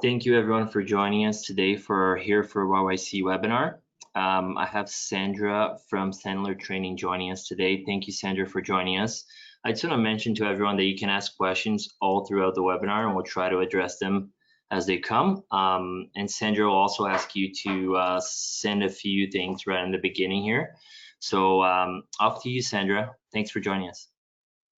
Thank you everyone for joining us today for Here for YYC webinar. I have Sandra from Sandler Training joining us today. Thank you, Sandra, for joining us. I just want to mention to everyone that you can ask questions all throughout the webinar, and we'll try to address them as they come. And Sandra will also ask you to send a few things right in the beginning here. So off to you, Sandra. Thanks for joining us.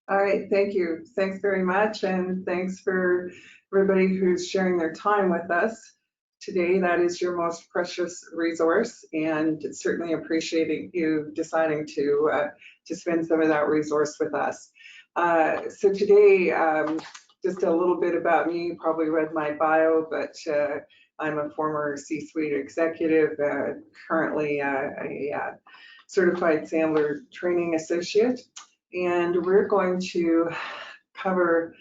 All right, thank you. Thanks very much, and thanks for everybody who's sharing their time with us today. That is your most precious resource, and certainly appreciating you deciding to spend some of that resource with us. So today, just a little bit about me. You probably read my bio, but I'm a former C-suite executive, currently a certified Sandler Training Associate. And we're going to cover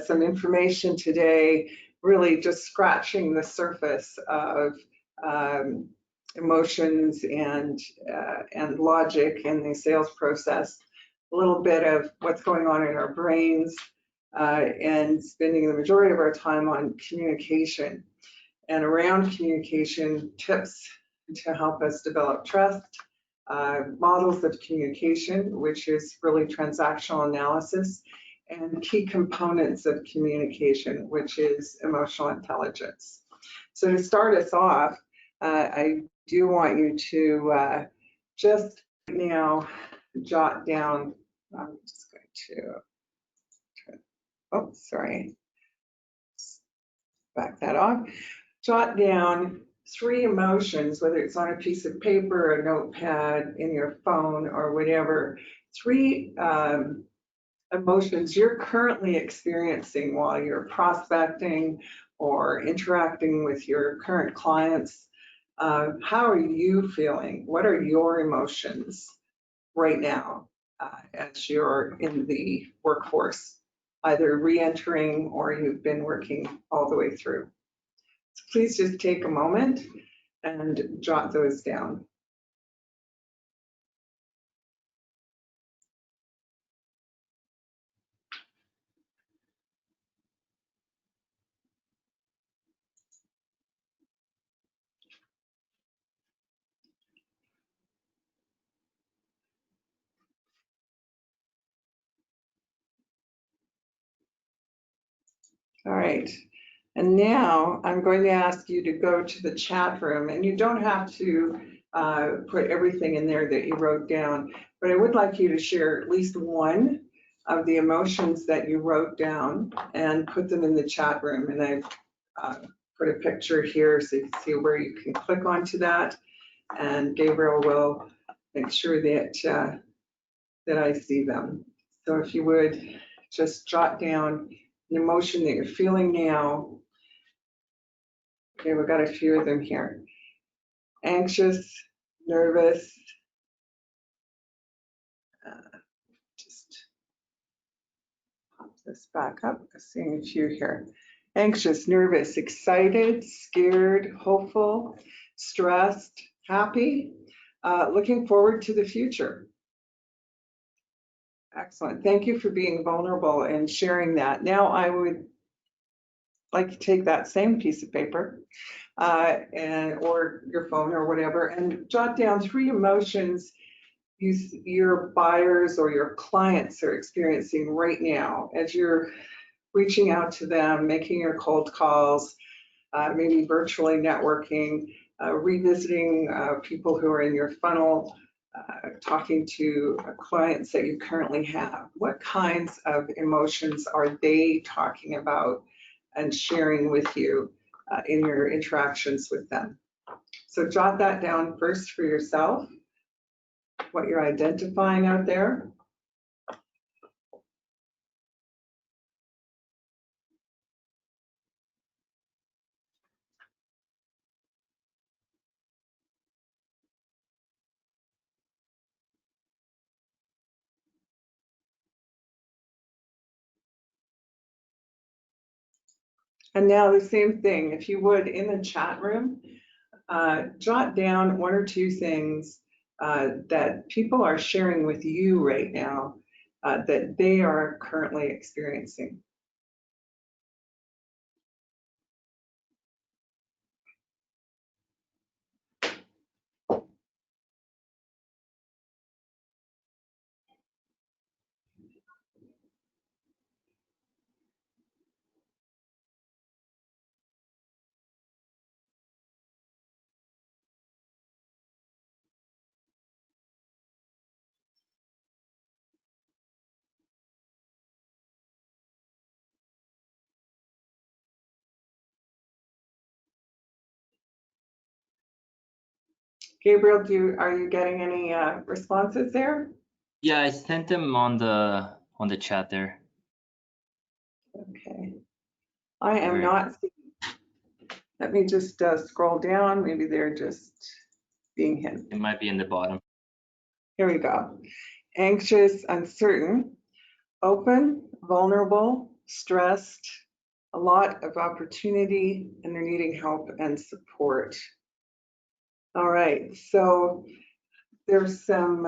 some information today, really just scratching the surface of emotions and logic in the sales process, a little bit of what's going on in our brains, and spending the majority of our time on communication and around communication tips to help us develop trust. Models of communication, which is really transactional analysis, and key components of communication, which is emotional intelligence. So to start us off, I do want you to just now jot down, I'm just going to, oh, sorry, back that off, jot down 3 emotions, whether it's on a piece of paper, a notepad, in your phone, or whatever, 3 emotions you're currently experiencing while you're prospecting or interacting with your current clients. How are you feeling? What are your emotions right now as you're in the workforce, either re-entering or you've been working all the way through? Please just take a moment and jot those down. All right. And now I'm going to ask you to go to the chat room, and you don't have to put everything in there that you wrote down, but I would like you to share at least one of the emotions that you wrote down and put them in the chat room. And I've put a picture here so you can see where you can click onto that. And Gabriel will make sure that, that I see them. So if you would just jot down an emotion that you're feeling now. Okay, we've got a few of them here. Anxious, nervous, just pop this back up, seeing a few here. Anxious, nervous, excited, scared, hopeful, stressed, happy, looking forward to the future. Excellent. Thank you for being vulnerable and sharing that. Now I would like to take that same piece of paper or your phone or whatever and jot down 3 emotions your buyers or your clients are experiencing right now as you're reaching out to them, making your cold calls, maybe virtually networking, revisiting people who are in your funnel, talking to clients that you currently have. What kinds of emotions are they talking about and sharing with you in your interactions with them? So jot that down first for yourself, what you're identifying out there. And now the same thing, if you would, in the chat room, jot down 1 or 2 things that people are sharing with you right now that they are currently experiencing. Gabriel, are you getting any responses there? Yeah, I sent them on the chat there. Okay. I am Very not seeing. Let me just scroll down. Maybe they're just being hidden. It might be in the bottom. Here we go. Anxious, uncertain, open, vulnerable, stressed, a lot of opportunity, and they're needing help and support. All right, so there's some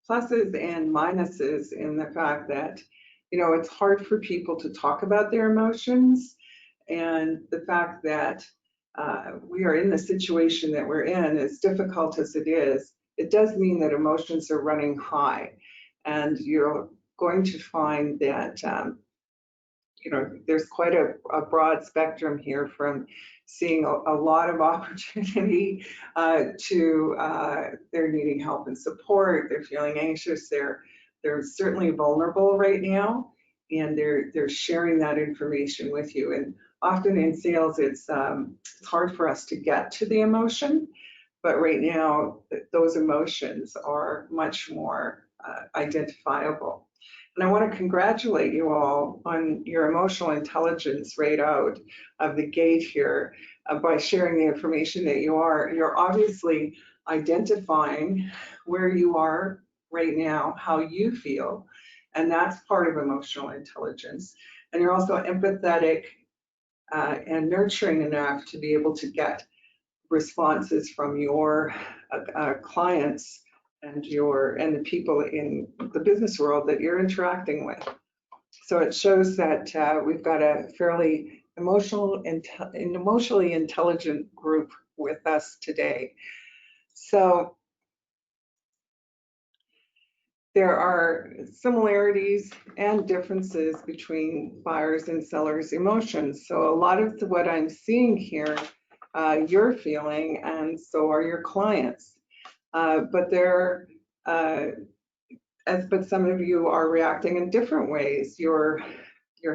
pluses and minuses in the fact that, you know, it's hard for people to talk about their emotions, and the fact that we are in the situation that we're in, as difficult as it is, it does mean that emotions are running high, and you're going to find that you know, there's quite a broad spectrum here, from seeing a lot of opportunity to they're needing help and support, they're feeling anxious, they're certainly vulnerable right now, and they're sharing that information with you. And often in sales, it's hard for us to get to the emotion, but right now those emotions are much more identifiable. And I want to congratulate you all on your emotional intelligence right out of the gate here by sharing the information that you are. You're obviously identifying where you are right now, how you feel, and that's part of emotional intelligence. And you're also empathetic and nurturing enough to be able to get responses from your clients and the people in the business world that you're interacting with. So it shows that we've got a fairly emotionally intelligent group with us today. So there are similarities and differences between buyers and sellers' emotions. So a lot of what I'm seeing here, you're feeling, and so are your clients. But some of you are reacting in different ways. You're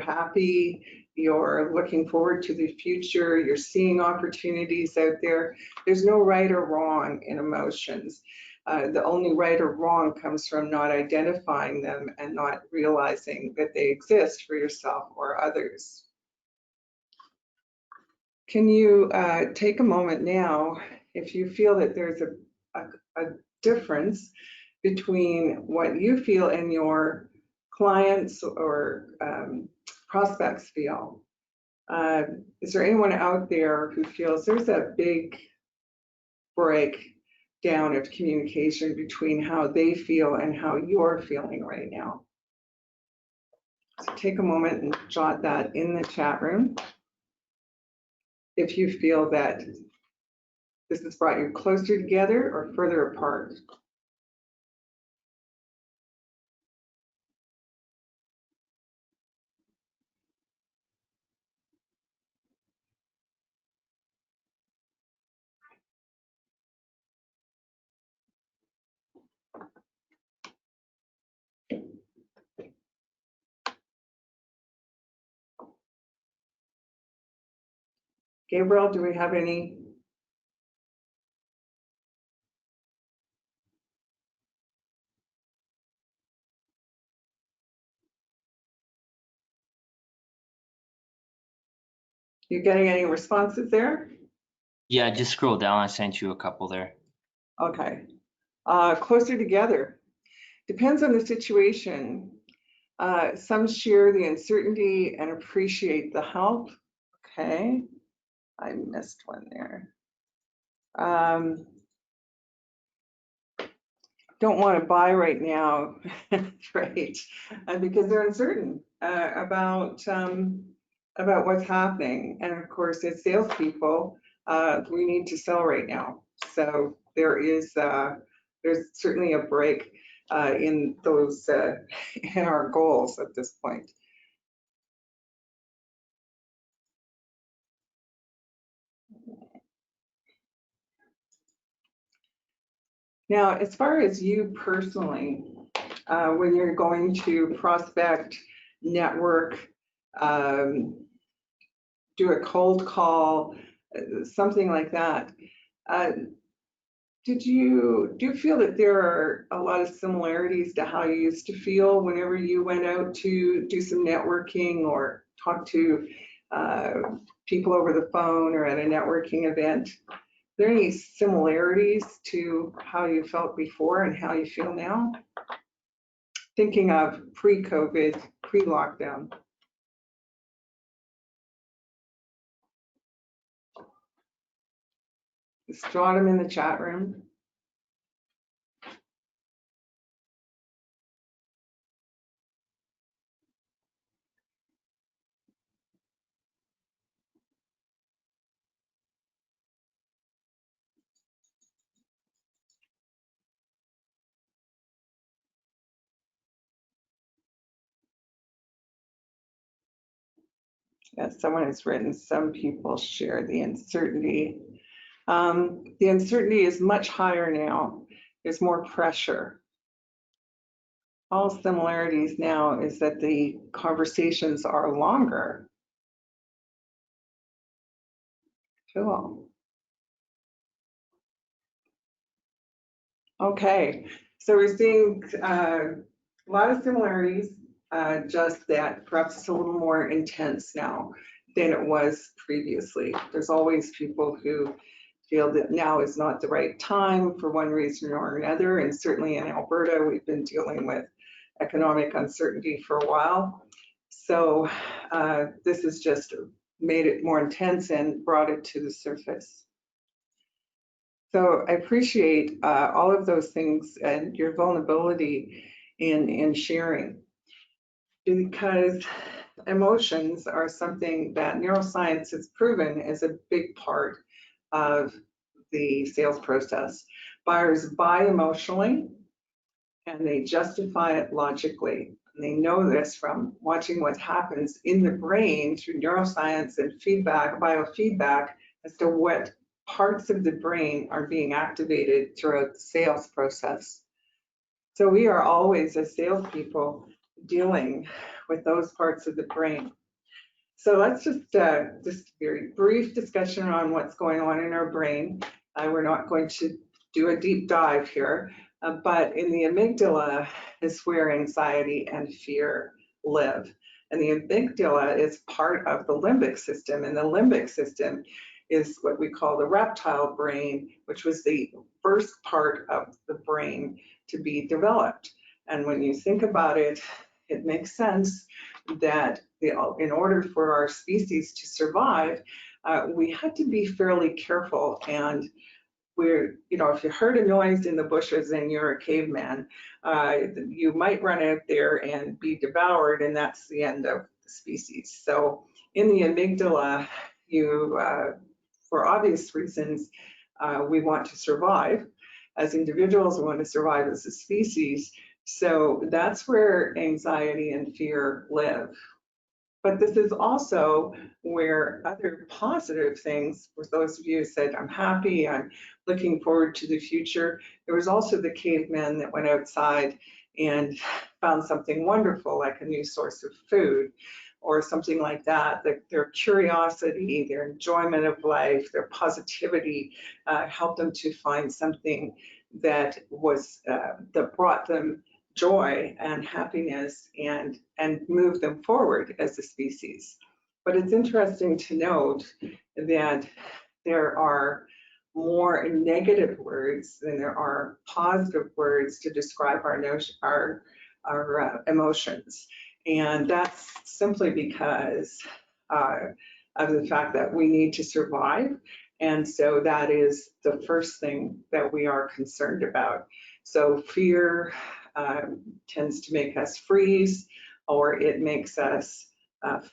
happy, you're looking forward to the future, you're seeing opportunities out there. There's no right or wrong in emotions. The only right or wrong comes from not identifying them and not realizing that they exist for yourself or others. Can you take a moment now, if you feel that there's a difference between what you feel and your clients or prospects feel? Is there anyone out there who feels there's a big breakdown of communication between how they feel and how you're feeling right now? So take a moment and jot that in the chat room if you feel that this has brought you closer together or further apart. Gabriel, do we have any? You getting any responses there? Yeah, just scroll down. I sent you a couple there. Okay. Closer together. Depends on the situation. Some share the uncertainty and appreciate the help. Okay. I missed one there. Don't want to buy right now, right? Because they're uncertain about what's happening. And of course, as salespeople, we need to sell right now. So there's certainly a break in those in our goals at this point. Now, as far as you personally, when you're going to prospect, network, do a cold call, something like that, do you feel that there are a lot of similarities to how you used to feel whenever you went out to do some networking or talk to people over the phone or at a networking event? Are there any similarities to how you felt before and how you feel now? Thinking of pre-COVID, pre-lockdown. Just jot them in the chat room. Yes, someone has written, some people share the uncertainty. The uncertainty is much higher now. There's more pressure. All similarities now is that the conversations are longer. Cool. Okay, so we're seeing a lot of similarities, just that perhaps it's a little more intense now than it was previously. There's always people who feel that now is not the right time for one reason or another, and certainly in Alberta, we've been dealing with economic uncertainty for a while. So this has just made it more intense and brought it to the surface. So I appreciate all of those things and your vulnerability in sharing, because emotions are something that neuroscience has proven is a big part of the sales process. Buyers buy emotionally and they justify it logically. And they know this from watching what happens in the brain through neuroscience and feedback, biofeedback, as to what parts of the brain are being activated throughout the sales process. So we are always, as salespeople, dealing with those parts of the brain. So let's just a very brief discussion on what's going on in our brain. We're not going to do a deep dive here, but in the amygdala is where anxiety and fear live. And the amygdala is part of the limbic system, and the limbic system is what we call the reptile brain, which was the first part of the brain to be developed. And when you think about it, it makes sense that in order for our species to survive, we had to be fairly careful. And if you heard a noise in the bushes and you're a caveman, you might run out there and be devoured, and that's the end of the species. So in the amygdala, for obvious reasons, we want to survive. As individuals, we want to survive as a species. So that's where anxiety and fear live. But this is also where other positive things, for those of you who said, I'm happy, I'm looking forward to the future, there was also the caveman that went outside and found something wonderful, like a new source of food or something like that. Their curiosity, their enjoyment of life, their positivity helped them to find something that brought them joy and happiness and move them forward as a species. But it's interesting to note that there are more negative words than there are positive words to describe our emotions. And that's simply because of the fact that we need to survive. And so that is the first thing that we are concerned about. So fear tends to make us freeze, or it makes us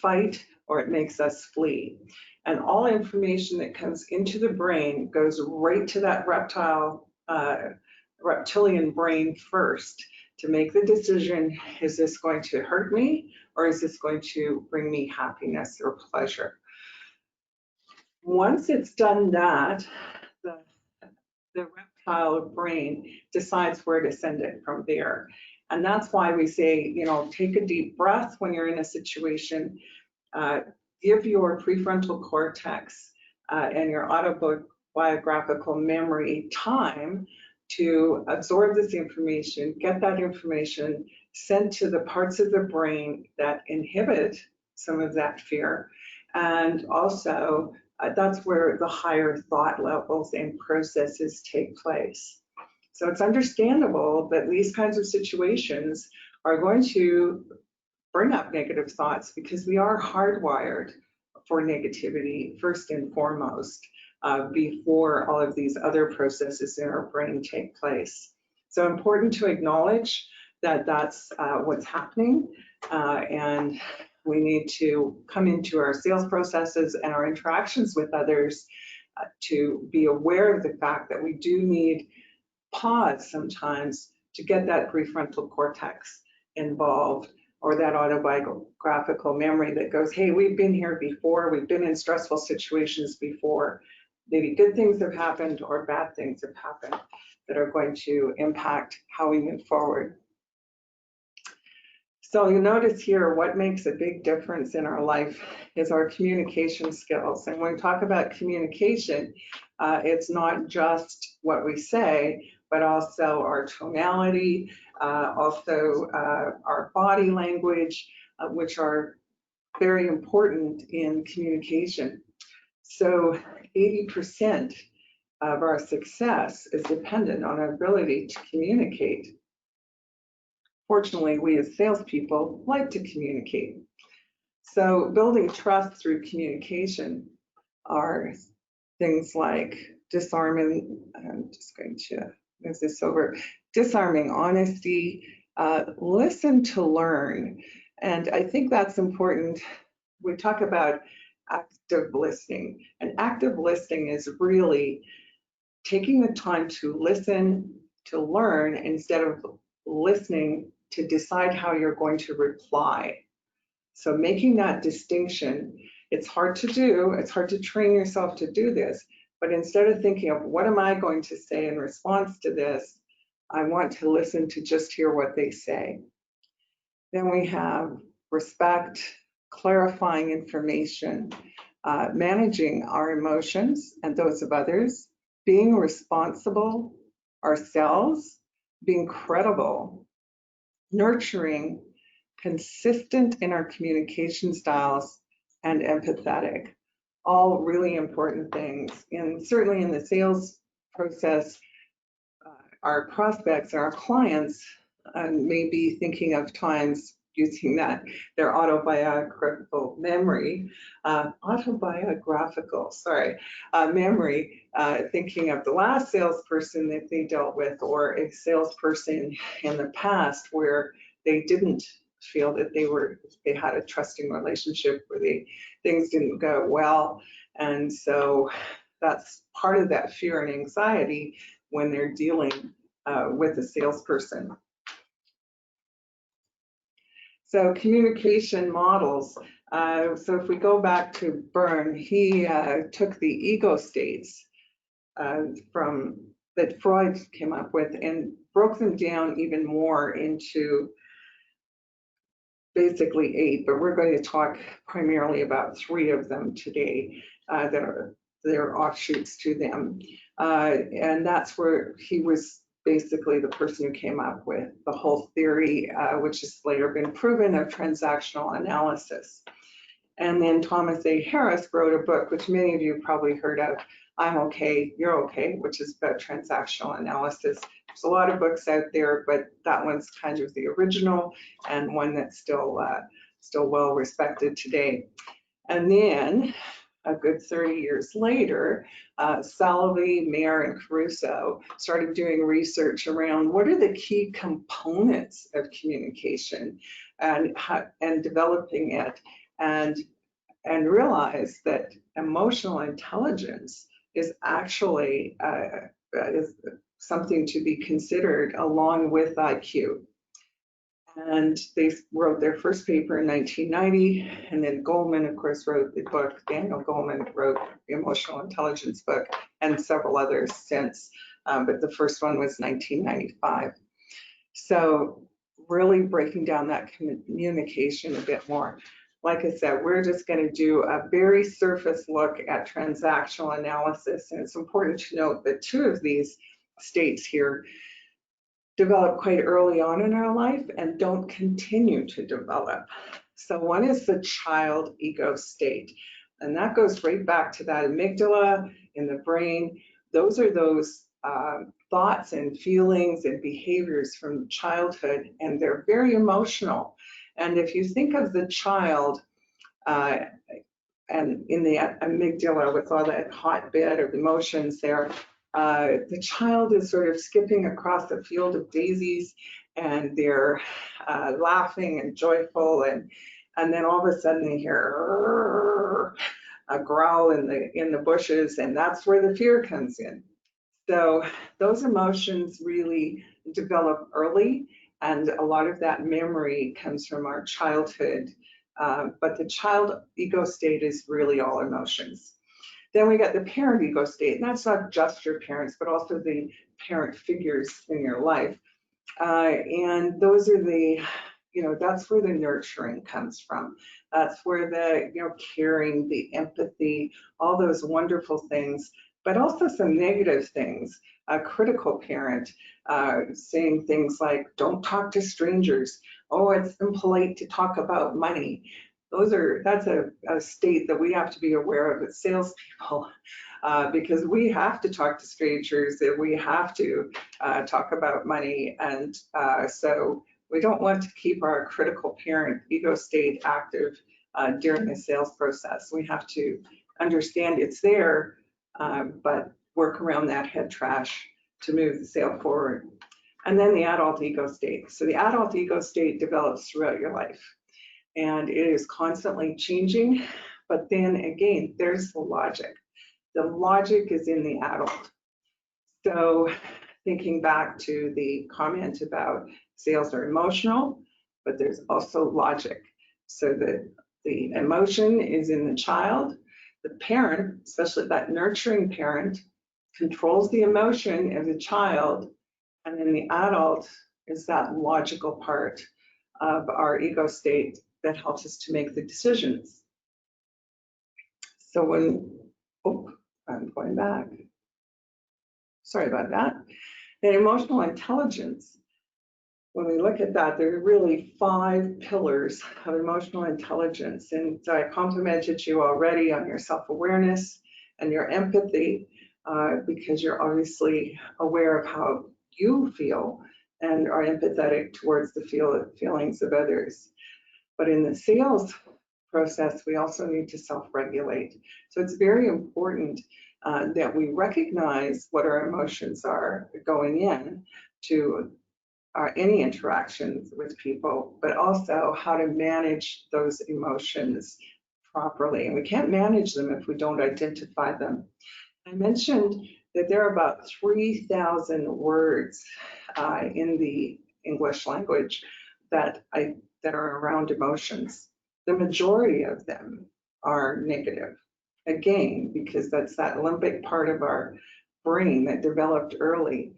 fight, or it makes us flee. And all information that comes into the brain goes right to that reptilian brain first to make the decision, is this going to hurt me, or is this going to bring me happiness or pleasure? Once it's done that, the reptile brain decides where to send it from there. And that's why we say, take a deep breath when you're in a situation, give your prefrontal cortex and your biographical memory time to absorb this information, get that information sent to the parts of the brain that inhibit some of that fear. And also, that's where the higher thought levels and processes take place. So it's understandable that these kinds of situations are going to bring up negative thoughts because we are hardwired for negativity first and foremost before all of these other processes in our brain take place. So important to acknowledge that that's what's happening, and we need to come into our sales processes and our interactions with others to be aware of the fact that we do need pause sometimes to get that prefrontal cortex involved, or that autobiographical memory that goes, hey, we've been here before, we've been in stressful situations before. Maybe good things have happened or bad things have happened that are going to impact how we move forward. So you notice here, what makes a big difference in our life is our communication skills. And when we talk about communication, it's not just what we say, but also our tonality, also our body language, which are very important in communication. So 80% of our success is dependent on our ability to communicate. Fortunately, we as salespeople like to communicate. So building trust through communication are things like disarming, I'm just going to move this over, disarming honesty, listen to learn. And I think that's important. We talk about active listening, and active listening is really taking the time to listen, to learn, instead of listening to decide how you're going to reply. So making that distinction, it's hard to do, it's hard to train yourself to do this, but instead of thinking of what am I going to say in response to this, I want to listen to just hear what they say. Then we have respect, clarifying information, managing our emotions and those of others, being responsible ourselves, being credible, nurturing, consistent in our communication styles, and empathetic. All really important things. And certainly in the sales process, our prospects and our clients may be thinking of times using that, their autobiographical memory, memory, thinking of the last salesperson that they dealt with, or a salesperson in the past where they didn't feel that they had a trusting relationship, where things didn't go well. And so that's part of that fear and anxiety when they're dealing with a salesperson. So communication models. So if we go back to Byrne, he took the ego states from that Freud came up with and broke them down even more into basically 8, but we're going to talk primarily about 3 of them today that are their offshoots to them. And that's where he was basically the person who came up with the whole theory, which has later been proven, of transactional analysis. And then Thomas A. Harris wrote a book, which many of you have probably heard of, I'm Okay, You're Okay, which is about transactional analysis. There's a lot of books out there, but that one's kind of the original and one that's still well respected today. And then a good 30 years later, Salovey, Mayer, and Caruso started doing research around what are the key components of communication and developing it, and realized that emotional intelligence is actually is something to be considered along with IQ. And they wrote their first paper in 1990, and then Goleman, of course, wrote the book. Daniel Goleman wrote the emotional intelligence book, and several others since, but the first one was 1995. So really breaking down that communication a bit more. like I said, we're just going to do a very surface look at transactional analysis. And it's important to note that 2 of these states here develop quite early on in our life and don't continue to develop. So one is the child ego state, and that goes right back to that amygdala in the brain. Those are those thoughts and feelings and behaviors from childhood, and they're very emotional. And if you think of the child and in the amygdala with all that hotbed of emotions there, the child is sort of skipping across a field of daisies, and they're laughing and joyful, and then all of a sudden they hear a growl in the bushes, and that's where the fear comes in. So those emotions really develop early, and a lot of that memory comes from our childhood. But the child ego state is really all emotions. Then we got the parent ego state, and that's not just your parents, but also the parent figures in your life. And those are the, that's where the nurturing comes from. That's where the, caring, the empathy, all those wonderful things, but also some negative things. A critical parent saying things like, don't talk to strangers. Oh, it's impolite to talk about money. That's a state that we have to be aware of as salespeople, because we have to talk to strangers and we have to talk about money. And so we don't want to keep our critical parent ego state active during the sales process. We have to understand it's there, but work around that head trash to move the sale forward. And then the adult ego state. So the adult ego state develops throughout your life, and it is constantly changing. But then again, there's the logic. The logic is in the adult. So thinking back to the comment about sales are emotional, but there's also logic. So the emotion is in the child. The parent, especially that nurturing parent, controls the emotion as a child, and then the adult is that logical part of our ego state that helps us to make the decisions. So I'm going back. Sorry about that. And emotional intelligence, when we look at that, there are really 5 pillars of emotional intelligence. And so I complimented you already on your self-awareness and your empathy, because you're obviously aware of how you feel and are empathetic towards the feelings of others. But in the sales process, we also need to self-regulate. So it's very important that we recognize what our emotions are going in to any interactions with people, but also how to manage those emotions properly. And we can't manage them if we don't identify them. I mentioned that there are about 3,000 words in the English language that are around emotions. The majority of them are negative. Again, because that's that limbic part of our brain that developed early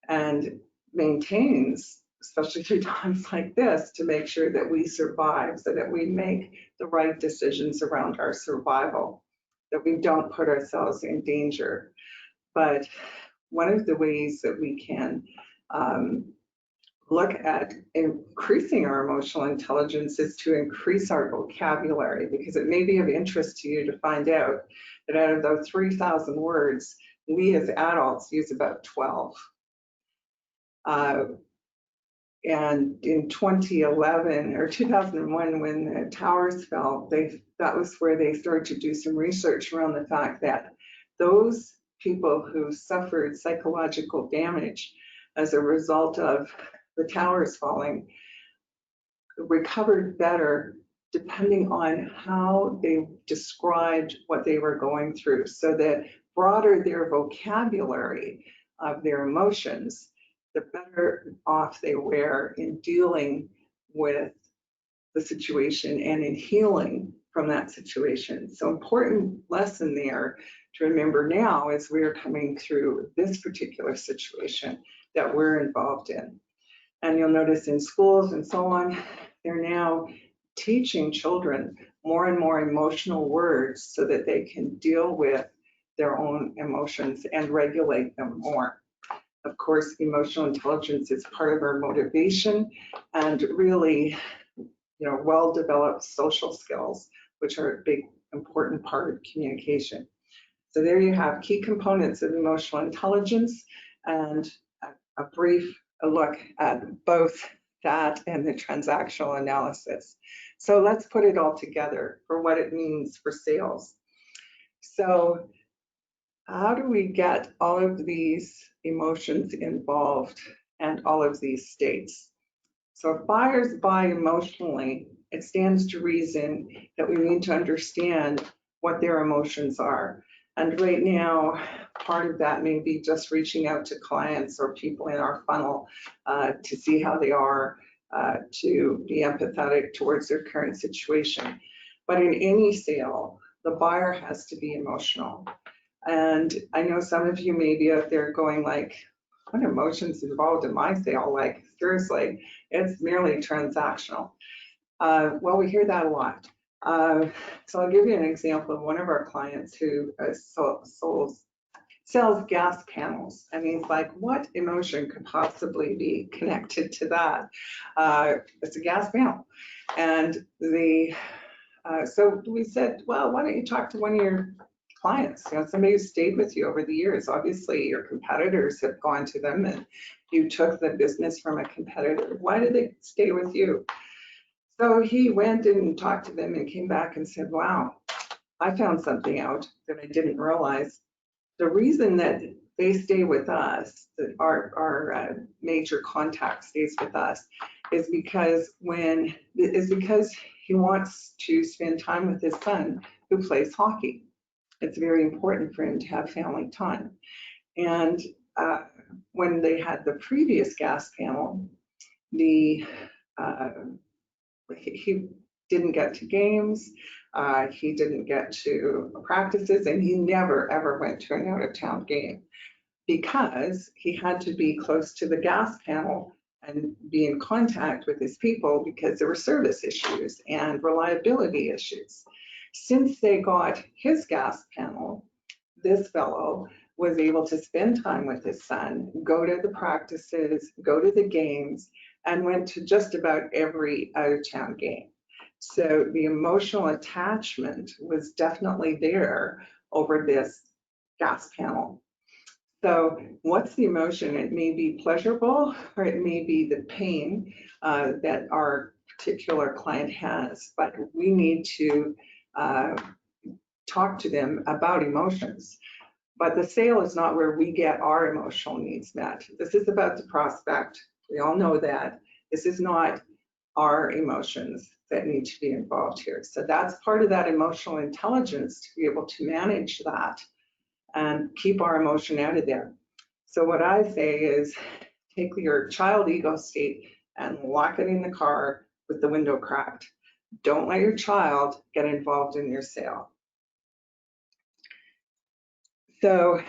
and maintains, especially through times like this, to make sure that we survive, so that we make the right decisions around our survival, that we don't put ourselves in danger. But one of the ways that we can look at increasing our emotional intelligence is to increase our vocabulary, because it may be of interest to you to find out that out of those 3,000 words, we as adults use about 12. And in 2011 or 2001, when the towers fell, that was where they started to do some research around the fact that those people who suffered psychological damage as a result of the towers falling recovered better depending on how they described what they were going through. So the broader their vocabulary of their emotions, the better off they were in dealing with the situation and in healing from that situation. So important lesson there to remember now as we're coming through this particular situation that we're involved in. And you'll notice in schools and so on, they're now teaching children more and more emotional words so that they can deal with their own emotions and regulate them more. Of course, emotional intelligence is part of our motivation and really, well-developed social skills, which are a big, important part of communication. So there you have key components of emotional intelligence and a brief look at both that and the transactional analysis. So let's put it all together for what it means for sales. So how do we get all of these emotions involved and all of these states? So if buyers buy emotionally, it stands to reason that we need to understand what their emotions are. And right now, part of that may be just reaching out to clients or people in our funnel to see how they are, to be empathetic towards their current situation. But in any sale, the buyer has to be emotional. And I know some of you may be out there going like, what emotions involved in my sale? Like, seriously, it's merely transactional. Well, we hear that a lot. So I'll give you an example of one of our clients who sells gas panels. I mean, it's like, what emotion could possibly be connected to that? It's a gas panel. And so we said, well, why don't you talk to one of your clients, somebody who stayed with you over the years. Obviously, your competitors have gone to them and you took the business from a competitor. Why did they stay with you? So he went and talked to them and came back and said, wow, I found something out that I didn't realize. The reason that they stay with us, that our major contact stays with us, is because he wants to spend time with his son who plays hockey. It's very important for him to have family time. And when they had the previous gas panel, he didn't get to games, he didn't get to practices, and he never ever went to an out-of-town game because he had to be close to the gas panel and be in contact with his people because there were service issues and reliability issues. Since they got his gas panel, this fellow was able to spend time with his son, go to the practices, go to the games, and went to just about every out-of-town game. So the emotional attachment was definitely there over this gas panel. So what's the emotion? It may be pleasurable, or it may be the pain that our particular client has, but we need to talk to them about emotions. But the sale is not where we get our emotional needs met. This is about the prospect. We all know that. This is not our emotions that need to be involved here. So that's part of that emotional intelligence, to be able to manage that and keep our emotion out of there. So what I say is, take your child ego state and lock it in the car with the window cracked. Don't let your child get involved in your sale. So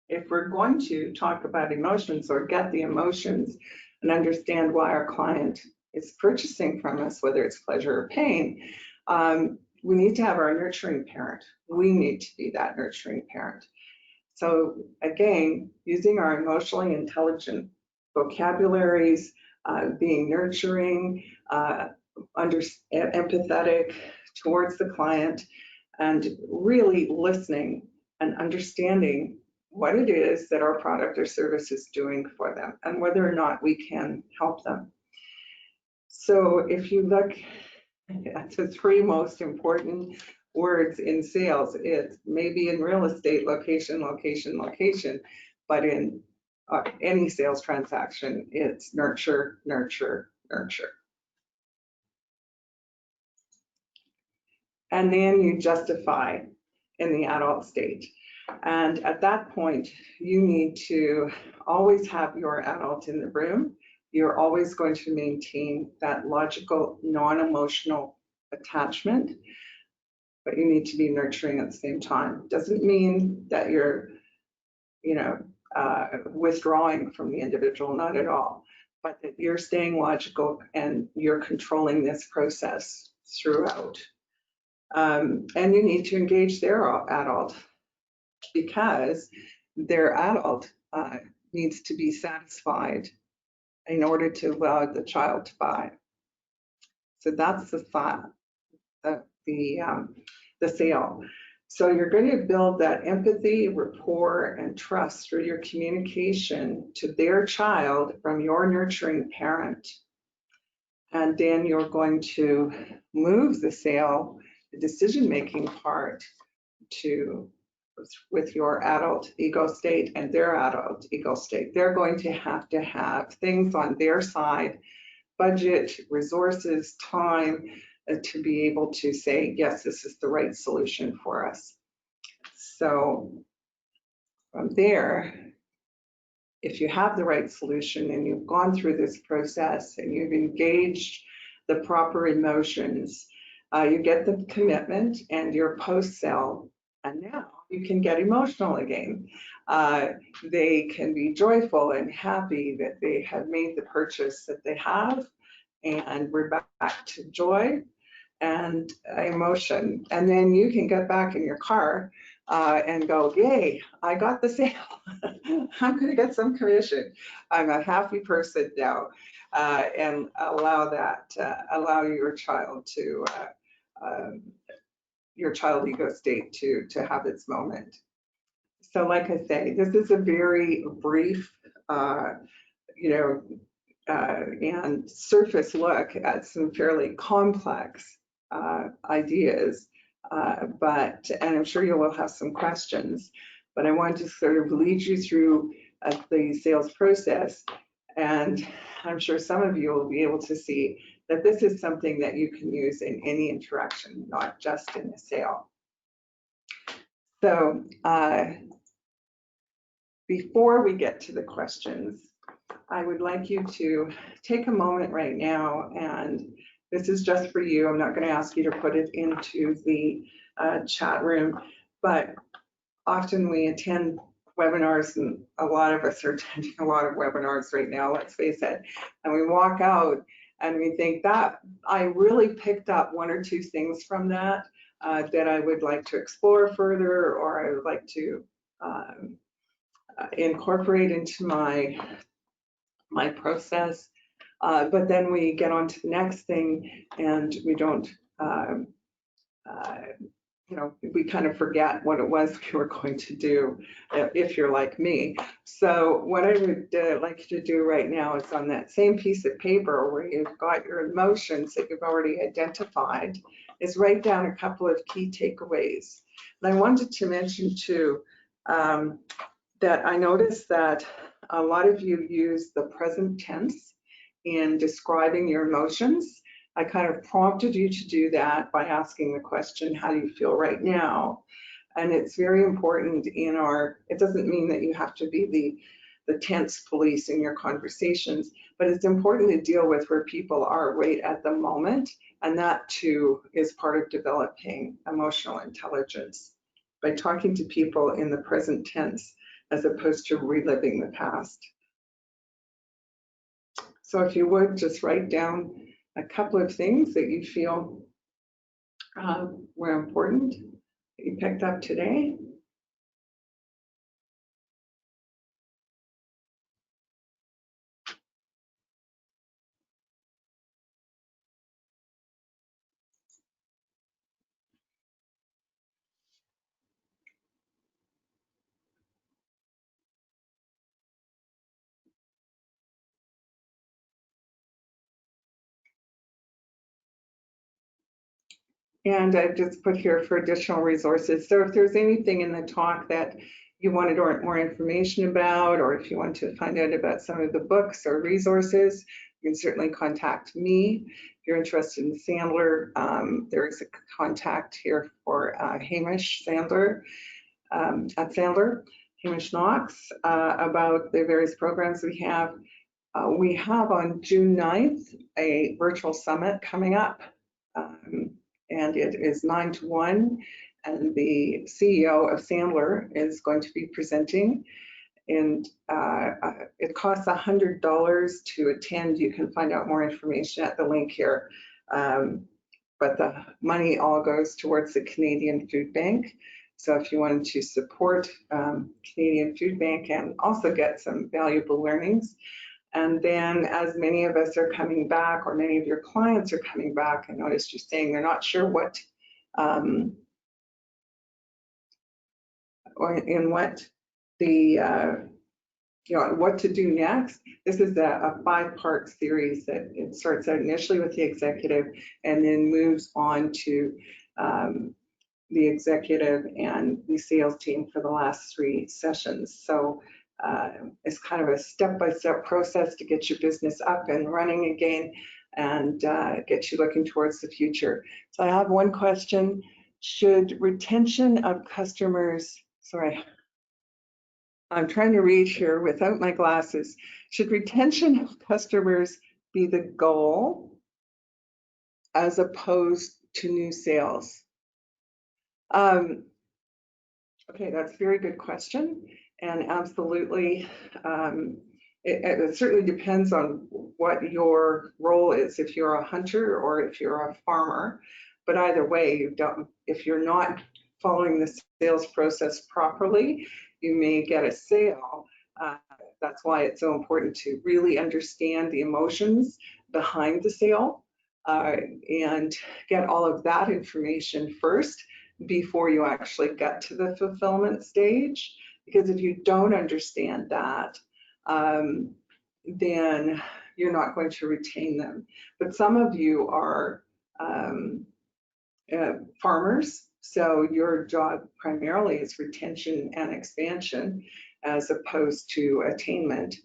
if we're going to talk about emotions or get the emotions and understand why our client is purchasing from us, whether it's pleasure or pain, we need to have our nurturing parent. We need to be that nurturing parent. So again, using our emotionally intelligent vocabularies, being nurturing, empathetic towards the client, and really listening and understanding what it is that our product or service is doing for them and whether or not we can help them. So if you look at the three most important words in sales, it's maybe in real estate, location, location, location, but in any sales transaction, it's nurture, nurture, nurture. And then you justify in the adult stage. And at that point, you need to always have your adult in the room. You're always going to maintain that logical, non-emotional attachment, but you need to be nurturing at the same time. Doesn't mean that you're, withdrawing from the individual, not at all. but that you're staying logical and you're controlling this process throughout. And you need to engage their adult, because their adult needs to be satisfied in order to allow the child to buy. So that's the thought, the sale. So you're going to build that empathy, rapport, and trust through your communication to their child from your nurturing parent. And then you're going to move the sale, the decision-making part, to with your adult ego state and their adult ego state. They're going to have things on their side, budget, resources, time, to be able to say, yes, this is the right solution for us. So from there, if you have the right solution and you've gone through this process and you've engaged the proper emotions, you get the commitment and your post-sale, and now you can get emotional again. They can be joyful and happy that they have made the purchase that they have, and we're back to joy and emotion. And then you can get back in your car and go, yay, I got the sale. I'm going to get some commission. I'm a happy person now. And allow your child to, your child ego state to have its moment. So like I say, this is a very brief, and surface look at some fairly complex ideas, and I'm sure you will have some questions, but I want to sort of lead you through the sales process, and I'm sure some of you will be able to see that this is something that you can use in any interaction, not just in a sale. So before we get to the questions, I would like you to take a moment right now, and this is just for you. I'm not going to ask you to put it into the chat room, but often we attend webinars, and a lot of us are attending a lot of webinars right now, let's face it, and we walk out and we think that I really picked up one or two things from that that I would like to explore further, or I would like to incorporate into my process, but then we get on to the next thing and we don't, we kind of forget what it was we were going to do, if you're like me. So what I would like you to do right now is, on that same piece of paper where you've got your emotions that you've already identified, is write down a couple of key takeaways. And I wanted to mention too, that I noticed that a lot of you use the present tense in describing your emotions. I kind of prompted you to do that by asking the question, how do you feel right now? And it's very important it doesn't mean that you have to be the tense police in your conversations, but it's important to deal with where people are right at the moment. And that too is part of developing emotional intelligence, by talking to people in the present tense as opposed to reliving the past. So if you would just write down a couple of things that you feel were important, that you picked up today. And I just put here for additional resources. So if there's anything in the talk that you wanted more information about, or if you want to find out about some of the books or resources, you can certainly contact me. If you're interested in Sandler, there is a contact here for Hamish Sandler at Sandler, Hamish Knox, about the various programs we have. We have on June 9th a virtual summit coming up. And it is 9 to 1, and the CEO of Sandler is going to be presenting. And it costs $100 to attend. You can find out more information at the link here. But the money all goes towards the Canadian Food Bank. So if you wanted to support Canadian Food Bank and also get some valuable learnings, and then as many of us are coming back, or many of your clients are coming back, I noticed you saying they're not sure what, or in what the, what to do next. This is a 5-part series that it starts out initially with the executive and then moves on to the executive and the sales team for the last 3 sessions. So it's kind of a step-by-step process to get your business up and running again and get you looking towards the future. So I have one question. Should retention of customers, sorry, I'm trying to read here without my glasses. Should retention of customers be the goal as opposed to new sales? Okay, that's a very good question. And absolutely, it certainly depends on what your role is, if you're a hunter or if you're a farmer. But either way, if you're not following the sales process properly, you may get a sale. That's why it's so important to really understand the emotions behind the sale and get all of that information first before you actually get to the fulfillment stage. Because if you don't understand that, then you're not going to retain them. But some of you are farmers, so your job primarily is retention and expansion as opposed to attainment.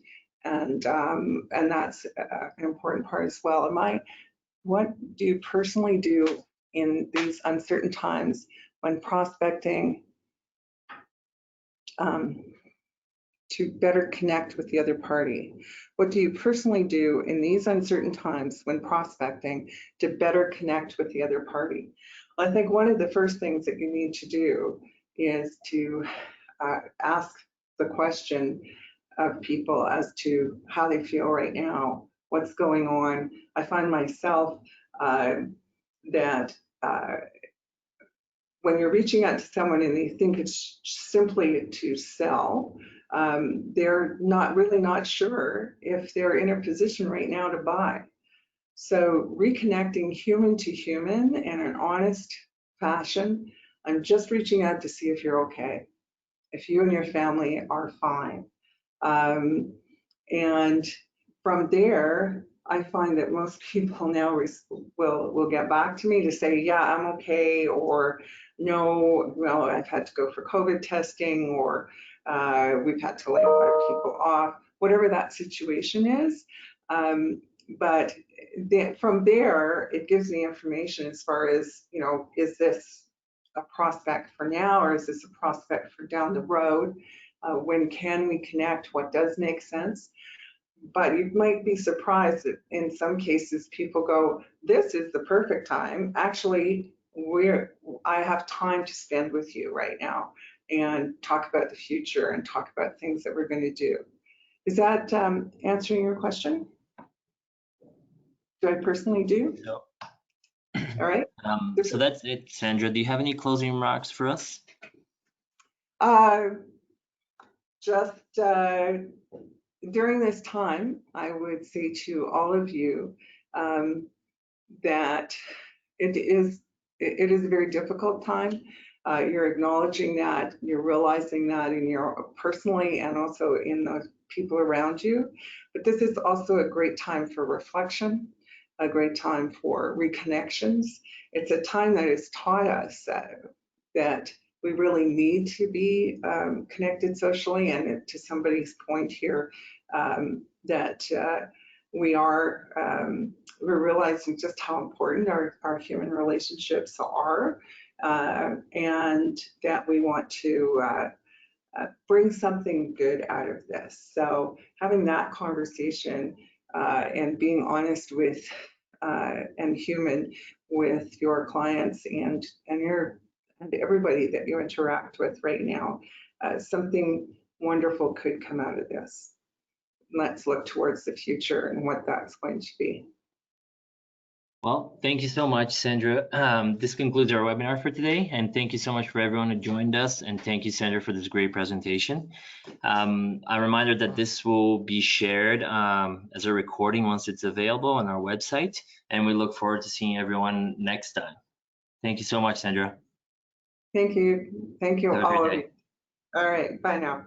And that's an important part as well. What do you personally do in these uncertain times when prospecting to better connect with the other party? What do you personally do in these uncertain times when prospecting to better connect with the other party? Well, I think one of the first things that you need to do is to ask the question of people as to how they feel right now, what's going on. I find myself that when you're reaching out to someone and they think it's simply to sell, they're really not sure if they're in a position right now to buy. So reconnecting human to human in an honest fashion, I'm just reaching out to see if you're okay, if you and your family are fine. And from there, I find that most people now will get back to me to say, yeah, I'm okay, or no, well, I've had to go for COVID testing, or we've had to lay 5 people off, whatever that situation is. But from there, it gives me information as far as, is this a prospect for now, or is this a prospect for down the road? When can we connect? What does make sense? But you might be surprised that in some cases people go, this is the perfect time. Actually, I have time to spend with you right now and talk about the future and talk about things that we're going to do. Is that answering your question? Do I personally do? No. All right. So that's it, Sandra. Do you have any closing remarks for us? Just during this time, I would say to all of you that it is a very difficult time. You're acknowledging that, you're realizing that in your personally and also in the people around you. But this is also a great time for reflection, a great time for reconnections. It's a time that has taught us that we really need to be connected socially, and to somebody's point here, that we're realizing just how important our human relationships are, and that we want to bring something good out of this. So having that conversation and being honest with and human with your clients and everybody that you interact with right now, something wonderful could come out of this. Let's look towards the future and what that's going to be. Well, thank you so much, Sandra. This concludes our webinar for today, and thank you so much for everyone who joined us, and thank you, Sandra, for this great presentation. A reminder that this will be shared as a recording once it's available on our website, and we look forward to seeing everyone next time. Thank you so much, Sandra. Thank you. Thank you Have a all great of day. you. All right, bye now.